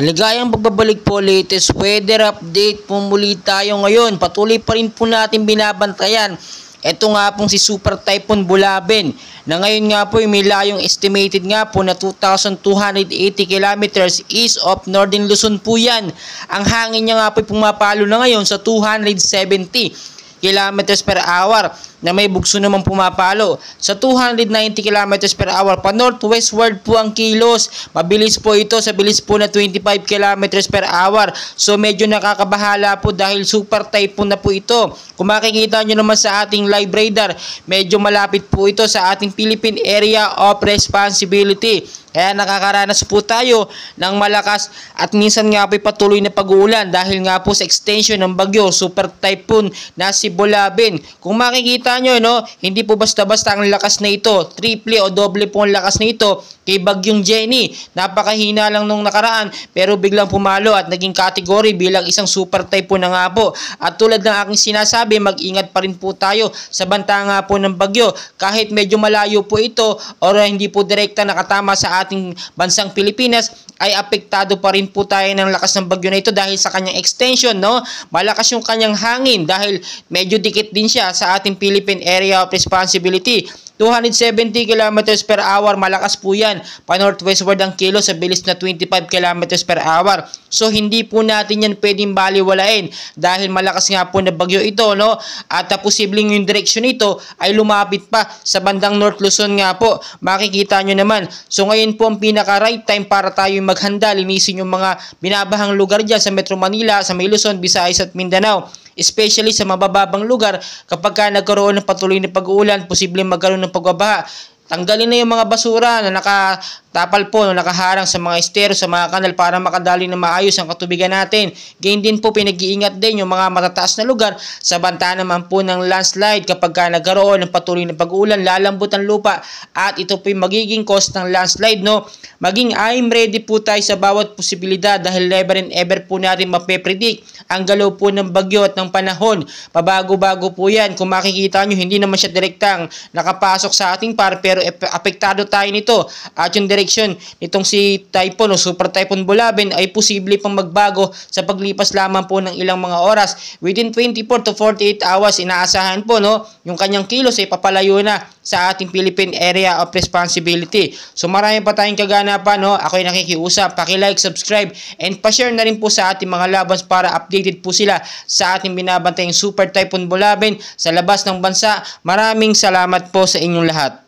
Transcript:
Maligayang pagbabalik po, latest weather update po muli tayo ngayon. Patuloy pa rin po natin binabantayan. Ito nga pong si Super Typhoon Bulaben na ngayon nga po may layong estimated nga po na 2,280 kilometers east of Northern Luzon po yan. Ang hangin niya nga po pumapalo na ngayon sa 270 kilometers per hour na may bugso naman pumapalo sa 290 kilometers per hour pa northwestward po ang kilos. Mabilis po ito sa bilis po na 25 kilometers per hour. So medyo nakakabahala po dahil super typhoon na po ito. Kung makikita nyo naman sa ating live radar, medyo malapit po ito sa ating Philippine Area of Responsibility. Kaya nakakaranas po tayo ng malakas at minsan nga po patuloy na pag-uulan dahil nga po sa extension ng bagyo super typhoon na si Bulaben. Kung makikita nyo, no, hindi po basta-basta ang lakas na ito. Triple o doble po ang lakas na ito kay Bagyong Jenny. Napakahina lang nung nakaraan pero biglang pumalo at naging category bilang isang super typhoon na nga po. At tulad ng aking sinasabi, mag-ingat pa rin po tayo sa banta nga po ng bagyo. Kahit medyo malayo po ito o hindi po direkta nakatama sa ating bansang Pilipinas, ay apektado pa rin po tayo ng lakas ng bagyo na ito dahil sa kanyang extension, no? Malakas yung kanyang hangin dahil medyo dikit din siya sa ating Philippine Area of Responsibility. 270 kilometers per hour, malakas po yan. Pa-northwestward ang kilo sa bilis na 25 kilometers per hour. So hindi po natin yan pwedeng baliwalain dahil malakas nga po na bagyo ito, no? At posibleng yung direksyon nito ay lumapit pa sa bandang North Luzon nga po. Makikita nyo naman. So ngayon po ang pinaka-right time para tayo maghanda, linisin yung mga binabahang lugar dyan sa Metro Manila, sa May Luzon, Visayas at Mindanao. Especially sa mabababang lugar, kapag ka nagkaroon ng patuloy na pag-uulan, posibleng magkaroon ng pagbabaha. Tanggalin na yung mga basura na nakatapal po, na nakaharang sa mga estero, sa mga kanal para makadali na maayos ang katubigan natin. Ganyan din po, pinag-iingat din yung mga matataas na lugar sa banta naman po ng landslide. Kapag ka nagkaroon ng patuloy na pag-uulan, lalambot ang lupa at ito po yung magiging cause ng landslide, no? Maging I'm ready po tayo sa bawat posibilidad dahil never and ever po natin mape-predict ang galaw po ng bagyo at ng panahon. Pabago-bago po yan. Kung makikita nyo, hindi naman siya direktang nakapasok sa ating par, pero apektado tayo nito. At yung direksyon nitong si Typhoon o Super Typhoon Bulaben ay posible pang magbago sa paglipas lamang po ng ilang mga oras. Within 24 to 48 hours, inaasahan po, no, yung kanyang kilos ay papalayo na sa ating Philippine Area of Responsibility. So marami pa tayong kaganapan, no? Ako'y nakikiusap, paki-like, subscribe, and pa-share na rin po sa ating mga labans para updated po sila sa ating binabantayang Super Typhoon Bulaben sa labas ng bansa. Maraming salamat po sa inyong lahat.